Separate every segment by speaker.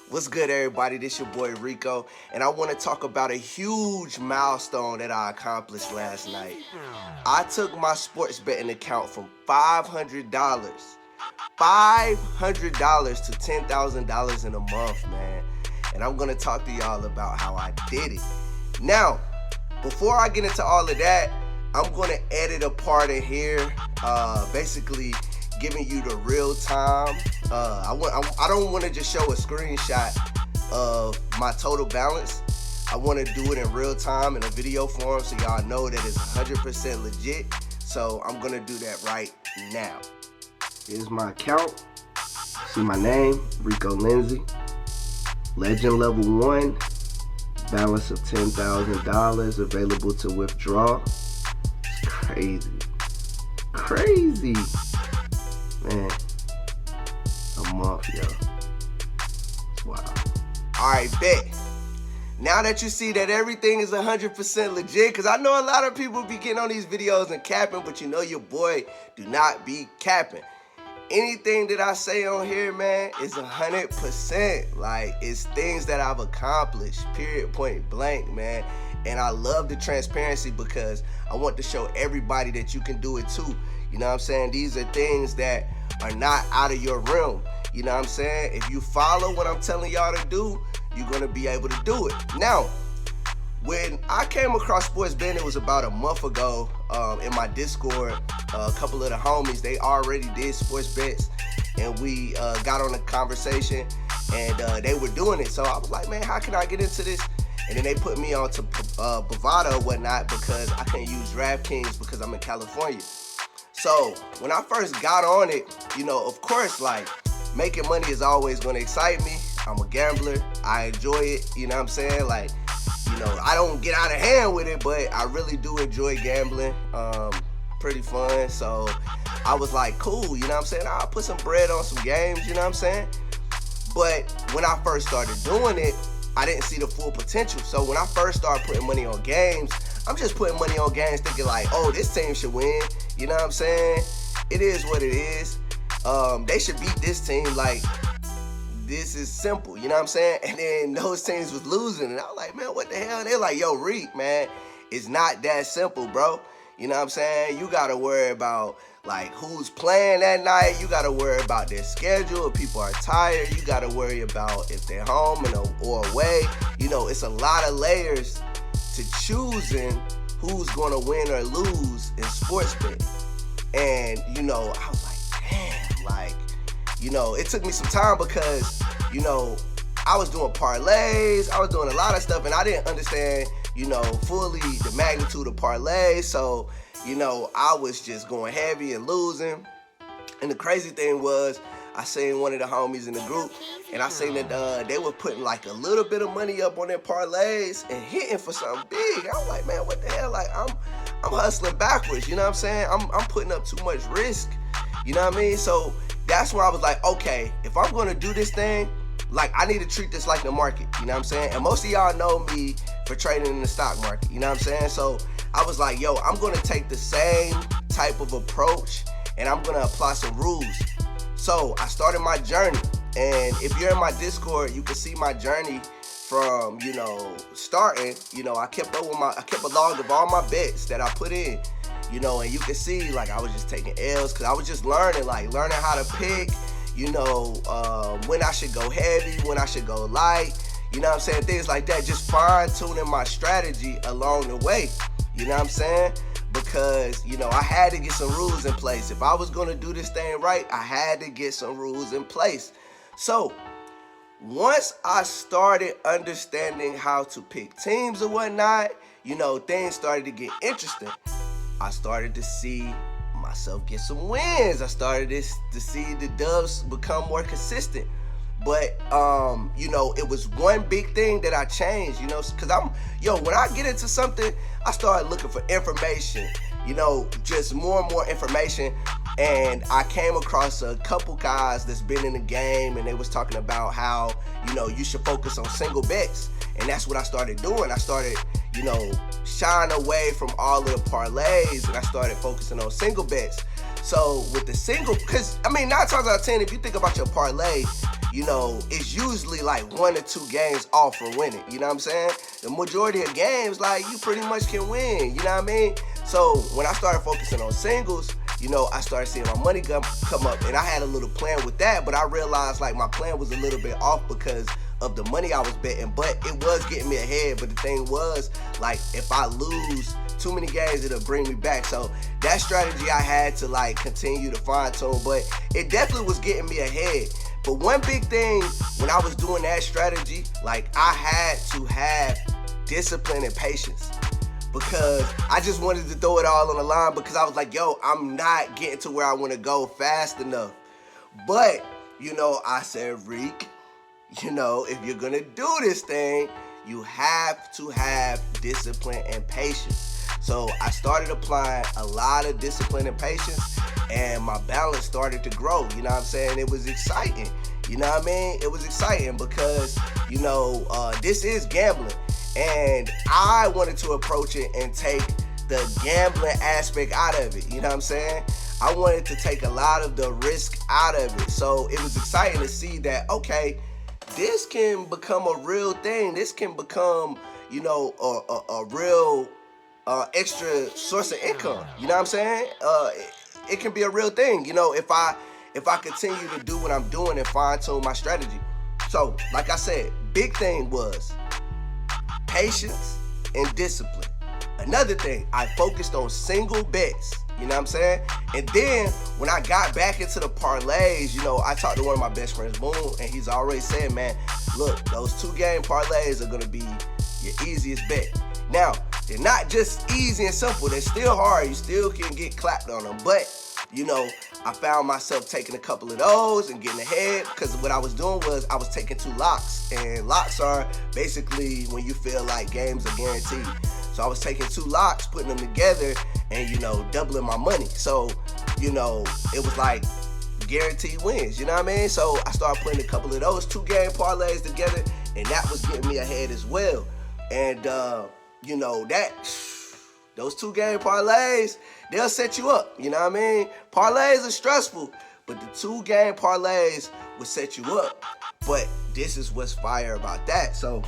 Speaker 1: What's good, everybody? This your boy Rico, and I want to talk about a huge milestone that I accomplished last night. I took my sports betting account from $500 to $10,000 in a month, man. And I'm going to talk to y'all about how I did it. Now, before I get into all of that, I'm going to edit a part in here, basically giving you the real time. I don't want to just show a screenshot of my total balance. I want to do it in real time in a video form so y'all know that it's 100% legit. So I'm going to do that right now. Here's my account. See my name, Rico Lindsay. Legend level 1. Balance of $10,000 available to withdraw. It's crazy. Crazy. Man, a month, yo. Wow. Alright, bet. Now that you see that everything is 100% legit, because I know a lot of people be getting on these videos and capping, but you know your boy do not be capping. Anything that I say on here, man, is 100%. Like, it's things that I've accomplished, period, point blank, man. And I love the transparency because I want to show everybody that you can do it too. You know what I'm saying? These are things that are not out of your realm. You know what I'm saying? If you follow what I'm telling y'all to do, you're going to be able to do it. Now, when I came across sports betting, it was about a month ago in my Discord. A couple of the homies, they already did sports bets, and we got on a conversation, and they were doing it. So I was like, man, how can I get into this? And then they put me on to Bovada or whatnot because I can't use DraftKings because I'm in California. So when I first got on it, you know, of course, like, making money is always going to excite me. I'm a gambler. I enjoy it. You know what I'm saying? Like, you know, I don't get out of hand with it, but I really do enjoy gambling. Pretty fun. So I was like, cool. You know what I'm saying? I'll put some bread on some games. You know what I'm saying? But when I first started doing it, I didn't see the full potential. So when I first started putting money on games, I'm just putting money on games thinking like, oh, this team should win. You know what I'm saying? It is what it is. They should beat this team. Like, this is simple. You know what I'm saying? And then those teams was losing. And I was like, man, what the hell? They're like, yo, Reek, man, it's not that simple, bro. You know what I'm saying? You got to worry about, like, who's playing that night. You got to worry about their schedule. If people are tired, you got to worry about if they're home or away. You know, it's a lot of layers to choosing who's going to win or lose in sports betting. And, you know, I was like, damn, like, you know, it took me some time because, you know, I was doing parlays, I was doing a lot of stuff, and I didn't understand, you know, fully the magnitude of parlays. So, you know, I was just going heavy and losing. And the crazy thing was, I seen one of the homies in the group, and I seen that they were putting like a little bit of money up on their parlays and hitting for something big. I was like, man, what the hell? Like, I'm hustling backwards. You know what I'm saying? I'm putting up too much risk. You know what I mean? So that's where I was like, okay, if I'm gonna do this thing, like, I need to treat this like the market. You know what I'm saying? And most of y'all know me for trading in the stock market. You know what I'm saying? So I was like, yo, I'm gonna take the same type of approach and I'm gonna apply some rules. So I started my journey, and if you're in my Discord, you can see my journey from, you know, starting. You know, I kept a log of all my bets that I put in, you know, and you can see, like, I was just taking L's because I was just learning how to pick, you know, when I should go heavy, when I should go light, you know what I'm saying, things like that, just fine-tuning my strategy along the way, you know what I'm saying? Because, you know, I had to get some rules in place. If I was going to do this thing right, I had to get some rules in place. So once I started understanding how to pick teams or whatnot, you know, things started to get interesting. I started to see myself get some wins. I started to see the dubs become more consistent. But, you know, it was one big thing that I changed, you know, because when I get into something, I started looking for information, you know, just more and more information. And I came across a couple guys that's been in the game, and they was talking about how, you know, you should focus on single bets. And that's what I started doing. I started, you know, shying away from all of the parlays, and I started focusing on single bets. So with the single, because, I mean, 9 times out of 10, if you think about your parlay, it's usually like 1 or 2 games off from winning. You know what I'm saying? The majority of games, like, you pretty much can win. You know what I mean? So when I started focusing on singles, I started seeing my money come up, and I had a little plan with that, but I realized like my plan was a little bit off because of the money I was betting, but it was getting me ahead. But the thing was, like, if I lose too many games, it'll bring me back. So that strategy I had to like continue to fine tune, but it definitely was getting me ahead. But one big thing when I was doing that strategy, like, I had to have discipline and patience, because I just wanted to throw it all on the line, because I was like, yo, I'm not getting to where I want to go fast enough. But, I said, Reek, if you're going to do this thing, you have to have discipline and patience. So I started applying a lot of discipline and patience, and my balance started to grow. You know what I'm saying? It was exciting. You know what I mean? It was exciting because, this is gambling. And I wanted to approach it and take the gambling aspect out of it. You know what I'm saying? I wanted to take a lot of the risk out of it. So it was exciting to see that, okay, this can become a real thing. This can become, a real extra source of income. You know what I'm saying? It can be a real thing, if I continue to do what I'm doing and fine tune my strategy. So, like I said, big thing was patience and discipline. Another thing, I focused on single bets. You know what I'm saying? And then when I got back into the parlays, I talked to one of my best friends, Boone, and he's already saying, man, look, those 2-game parlays are gonna be your easiest bet. Now, they're not just easy and simple, they're still hard. You still can get clapped on them, but I found myself taking a couple of those and getting ahead, because what I was doing was I was taking 2 locks, and locks are basically when you feel like games are guaranteed. So I was taking 2 locks, putting them together, and doubling my money. So it was like guaranteed wins. You know what I mean? So I started putting a couple of those 2-game parlays together, and that was getting me ahead as well. And those 2-game parlays, they'll set you up. You know what I mean? Parlays are stressful, but the 2-game parlays will set you up. But this is what's fire about that. So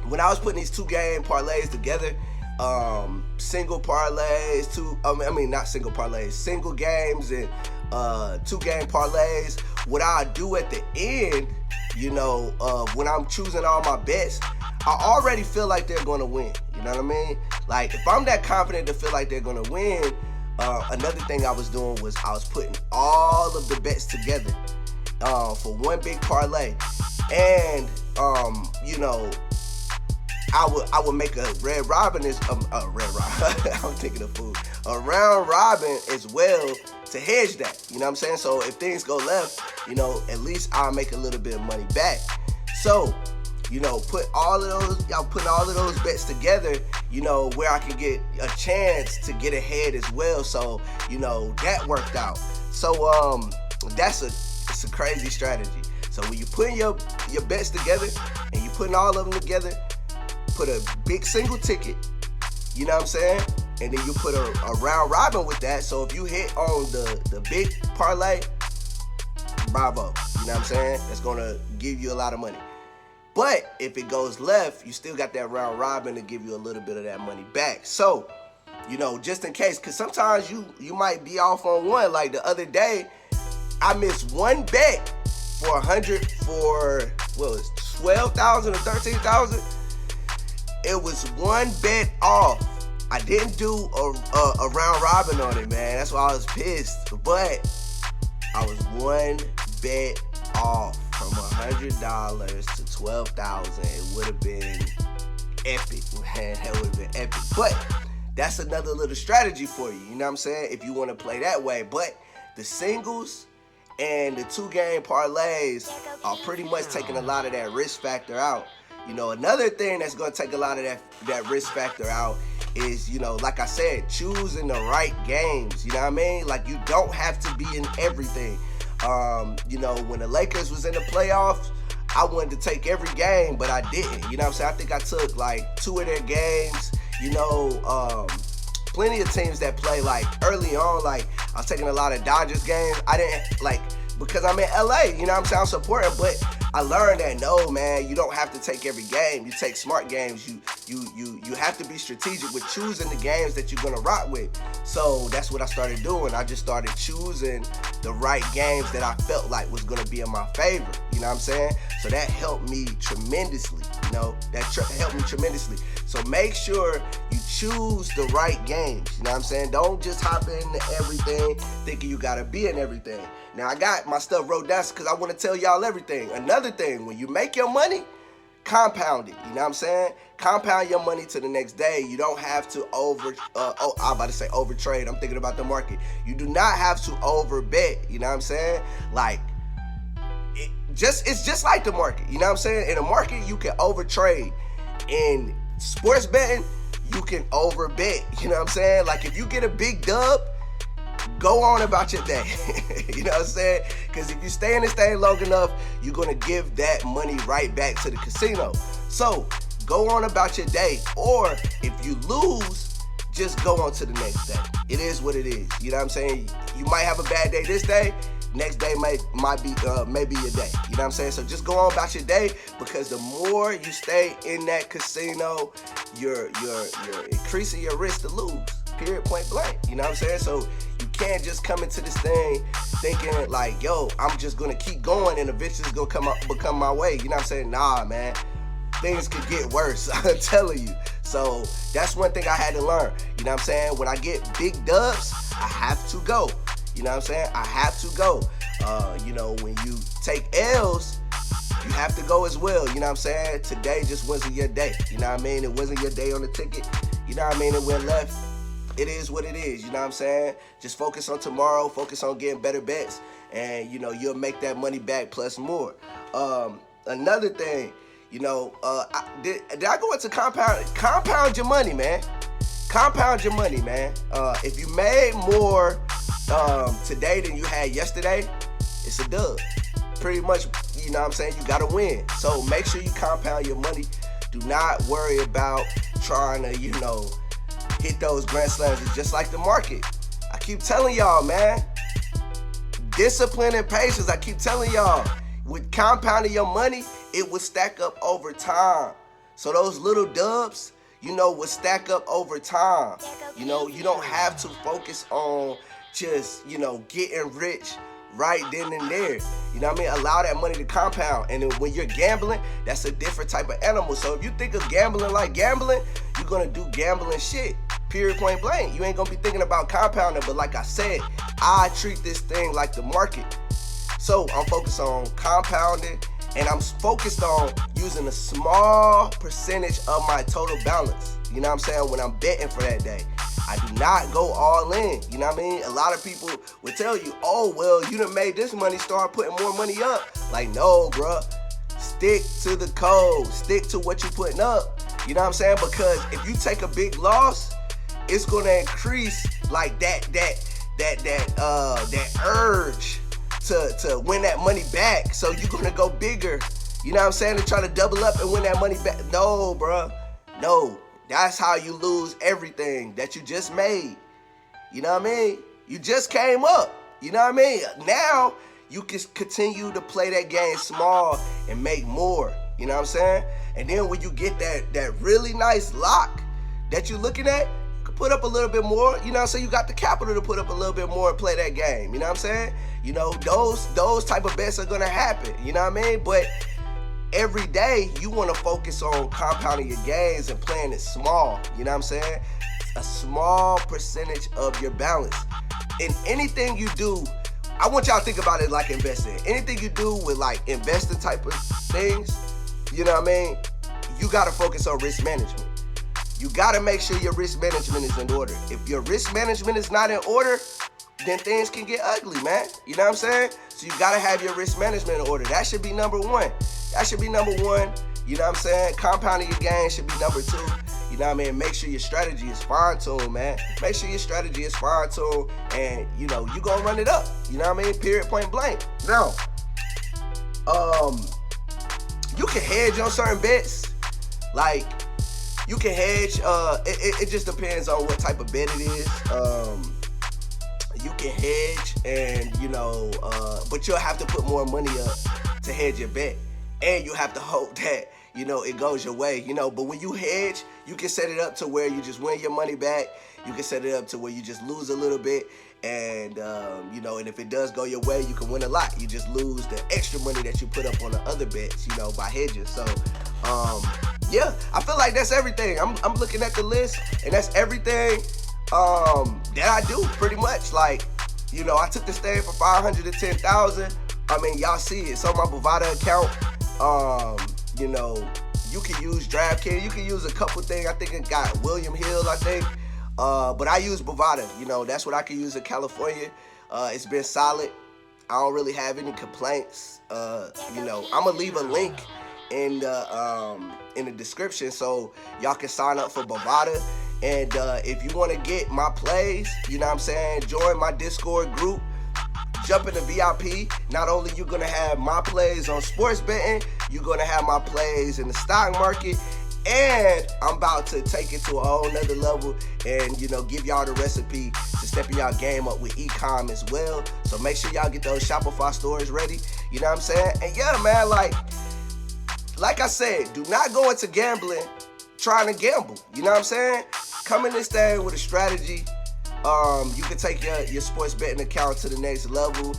Speaker 1: when I was putting these 2-game parlays together, single parlays, not single parlays, single games and 2-game parlays, what I do at the end, when I'm choosing all my bets, I already feel like they're going to win. You know what I mean? Like, if I'm that confident to feel like they're going to win, another thing I was doing was I was putting all of the bets together for one big parlay. And, I would make a red robin I'm thinking of food. A round robin as well to hedge that. You know what I'm saying? So if things go left, at least I'll make a little bit of money back. So, putting all of those bets together, where I can get a chance to get ahead as well. So, that worked out. So, it's a crazy strategy. So when you putting your bets together and you putting all of them together, put a big single ticket, you know what I'm saying? And then you put a round robin with that. So if you hit on the big parlay, bravo. You know what I'm saying? That's gonna give you a lot of money. But if it goes left, you still got that round robin to give you a little bit of that money back. So, just in case, because sometimes you might be off on one. Like the other day, I missed one bet for 100 for, what was it, 12,000 or 13,000? It was one bet off. I didn't do a round robin on it, man. That's why I was pissed. But I was one bet off from $100 to 12,000. It would have been epic, man. That would have been epic. But that's another little strategy for you. You know what I'm saying? If you want to play that way. But the singles and the 2-game parlays are pretty much taking a lot of that risk factor out. Another thing that's going to take a lot of that risk factor out is, like I said, choosing the right games. You know what I mean? Like, you don't have to be in everything. When the Lakers was in the playoffs, I wanted to take every game, but I didn't. You know what I'm saying? I think I took like 2 of their games. Plenty of teams that play like early on, like I was taking a lot of Dodgers games. I didn't like because I'm in LA, you know what I'm saying? I'm supporting, but I learned that no, man, you don't have to take every game. You take smart games. You have to be strategic with choosing the games that you're gonna rock with. So that's what I started doing. I just started choosing the right games that I felt like was gonna be in my favor. You know what I'm saying? So that helped me tremendously. You know, that helped me tremendously. So make sure you choose the right games. You know what I'm saying? Don't just hop into everything thinking you gotta be in everything. Now I got my stuff wrote down because I want to tell y'all everything. Another thing, when you make your money, compound it. You know what I'm saying? Compound your money to the next day. You don't have to I'm about to say overtrade. I'm thinking about the market. You do not have to overbet. You know what I'm saying? Like, it's just like the market. You know what I'm saying? In the market, you can overtrade. In sports betting, you can overbet. You know what I'm saying? Like, if you get a big dub, go on about your day. You know what I'm saying? Because if you stay in this thing long enough, you're going to give that money right back to the casino. So go on about your day. Or if you lose, just go on to the next day. It is what it is. You know what I'm saying? You might have a bad day this day. Next day might be maybe your day. You know what I'm saying? So just go on about your day, because the more you stay in that casino, you're increasing your risk to lose. Period, point blank. You know what I'm saying? So you can't just come into this thing thinking like, yo, I'm just gonna keep going and eventually it's gonna become my way. You know what I'm saying? Nah, man. Things could get worse. I'm telling you. So that's one thing I had to learn. You know what I'm saying? When I get big dubs, I have to go. You know what I'm saying? I have to go. You know, when you take L's, you have to go as well. You know what I'm saying? Today just wasn't your day. You know what I mean? It wasn't your day on the ticket. You know what I mean? It went left. It is what it is, you know what I'm saying? Just focus on tomorrow, focus on getting better bets, and, you know, you'll make that money back plus more. Another thing, you know, did I go into compound your money, man? Compound your money, man. If you made more today than you had yesterday, it's a dub. Pretty much, you know what I'm saying? You got to win. So make sure you compound your money. Do not worry about trying to, you know, hit those grand slams. It's just like the market. I keep telling y'all, man. Discipline and patience. I keep telling y'all. With compounding your money, it will stack up over time. So those little dubs, you know, will stack up over time. You know, you don't have to focus on just, you know, getting rich right then and there. You know what I mean? Allow that money to compound. And then when you're gambling, that's a different type of animal. So if you think of gambling like gambling, you're going to do gambling shit. Period, point blank. You ain't going to be thinking about compounding. But like I said, I treat this thing like the market. So I'm focused on compounding, and I'm focused on using a small percentage of my total balance. You know what I'm saying? When I'm betting for that day. I do not go all in. You know what I mean? A lot of people would tell you, oh, well, you done made this money, start putting more money up. Like, no, bruh. Stick to the code. Stick to what you're putting up. You know what I'm saying? Because if you take a big loss, it's going to increase like that urge to win that money back. So you're going to go bigger. You know what I'm saying? To try to double up and win that money back. No, bruh. No. That's how you lose everything that you just made. You know what I mean? You just came up. You know what I mean? Now you can continue to play that game small and make more. You know what I'm saying? And then when you get that really nice lock that you're looking at, you can put up a little bit more. You know what I'm saying? You got the capital to put up a little bit more and play that game. You know what I'm saying? You know, those type of bets are going to happen. You know what I mean? But every day, you want to focus on compounding your gains and playing it small. You know what I'm saying? A small percentage of your balance. In anything you do, I want y'all to think about it like investing. Anything you do with like investing type of things, you know what I mean? You got to focus on risk management. You got to make sure your risk management is in order. If your risk management is not in order, then things can get ugly, man. You know what I'm saying? So you got to have your risk management in order. That should be number one. That should be number one. You know what I'm saying? Compounding your gains should be number two. You know what I mean? Make sure your strategy is fine-tuned, man. Make sure your strategy is fine-tuned, and, you know, you gonna run it up. You know what I mean? Period, point blank. Now, you can hedge on certain bets. Like, you can hedge. It just depends on what type of bet it is. you can hedge, and but you'll have to put more money up to hedge your bet, and you have to hope that it goes your way. But when you hedge, you can set it up to where you just win your money back. You can set it up to where you just lose a little bit, and and if it does go your way, you can win a lot. You just lose the extra money that you put up on the other bets, by hedging. So yeah, I feel like that's everything. I'm looking at the list, and that's everything that I do pretty much. Like, I took this thing for $510,000. I mean, y'all see it. It's on my Bovada account. You can use DraftKings. You can use a couple things. I think it got William Hill, I think. But I use Bovada. That's what I can use in California. It's been solid. I don't really have any complaints. I'm gonna leave a link in the description so y'all can sign up for Bovada. And if you want to get my plays, join my Discord group, jump in the VIP. Not only you gonna have my plays on sports betting, you're gonna have my plays in the stock market, and I'm about to take it to a whole nother level and give y'all the recipe to stepping y'all game up with e-com as well. So make sure y'all get those Shopify stores ready. And yeah, man, like I said, do not go into gambling trying to gamble. Come in this thing with a strategy. You can take your sports betting account to the next level.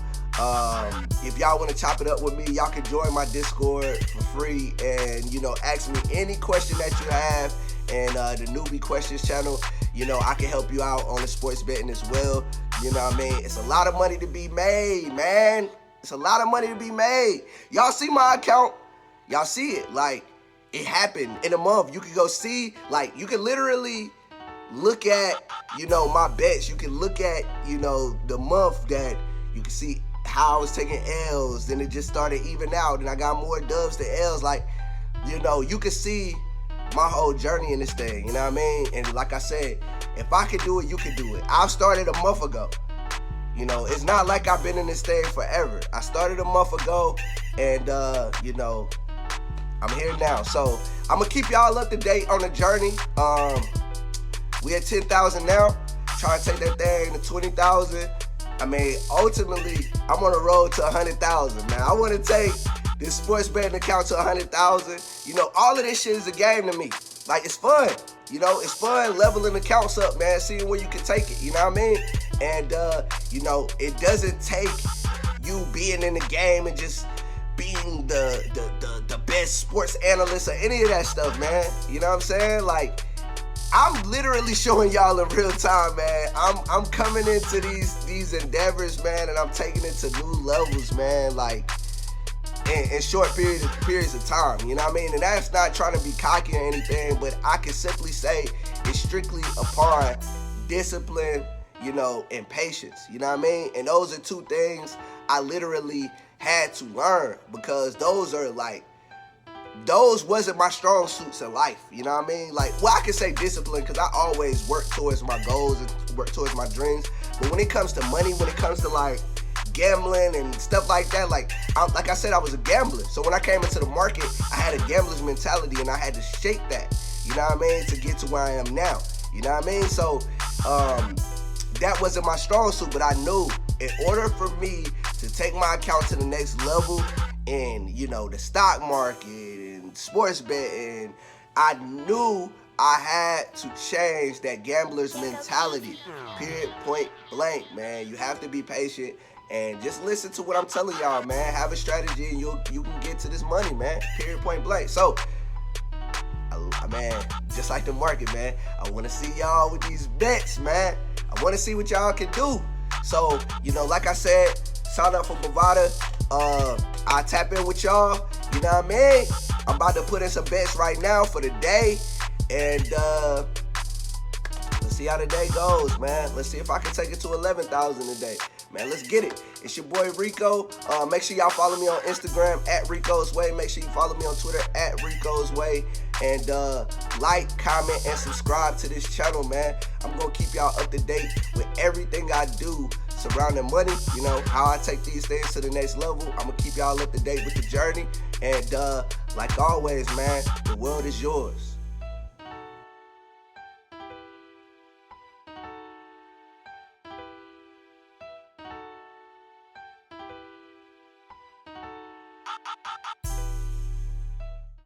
Speaker 1: If y'all want to chop it up with me, y'all can join my Discord for free and ask me any question that you have. And the newbie questions channel, I can help you out on the sports betting as well. It's a lot of money to be made, man. It's a lot of money to be made. Y'all see my account? Y'all see it? Like, it happened in a month. You can go see, you can literally look at, my bets. You can look at, the month that you can see how I was taking L's. Then it just started even out, and I got more dubs than L's. You can see my whole journey in this thing. And like I said, if I could do it, you can do it. I started a month ago. It's not like I've been in this thing forever. I started a month ago, and I'm here now. So I'm gonna keep y'all up to date on the journey. We at 10,000 now. Trying to take that thing to 20,000. I mean, ultimately, I'm on the road to 100,000, man. I want to take this sports betting account to 100,000. All of this shit is a game to me. It's fun. It's fun leveling accounts up, man, seeing where you can take it. And, it doesn't take you being in the game and just being the best sports analyst or any of that stuff, man. You know what I'm saying? I'm literally showing y'all in real time, man. I'm coming into these endeavors, man, and I'm taking it to new levels, man, in short periods of time, And that's not trying to be cocky or anything, but I can simply say it's strictly upon discipline, and patience, And those are two things I literally had to learn, because those wasn't my strong suits in life, I can say discipline because I always work towards my goals and work towards my dreams. But when it comes to money, when it comes to gambling and stuff like that, like I said, I was a gambler. So when I came into the market, I had a gambler's mentality, and I had to shake that, to get to where I am now. So that wasn't my strong suit, but I knew in order for me to take my account to the next level in, the stock market and sports betting, I knew I had to change that gambler's mentality. Period, point blank, man. You have to be patient and just listen to what I'm telling y'all, man. Have a strategy and you can get to this money, man. Period, point blank. So, man, just like the market, man, I want to see y'all with these bets, man. I want to see what y'all can do. So, like I said, sign up for Bovada. I tap in with y'all. I'm about to put in some bets right now for the day. And let's see how the day goes, man. Let's see if I can take it to 11,000 a day. Man, let's get it. It's your boy Rico. Make sure y'all follow me on Instagram at Rico's Way. Make sure you follow me on Twitter at Rico's Way. And like, comment, and subscribe to this channel, man. I'm going to keep y'all up to date with everything I do surrounding money, how I take these things to the next level. I'm going to keep y'all up to date with the journey. And like always, man, the world is yours.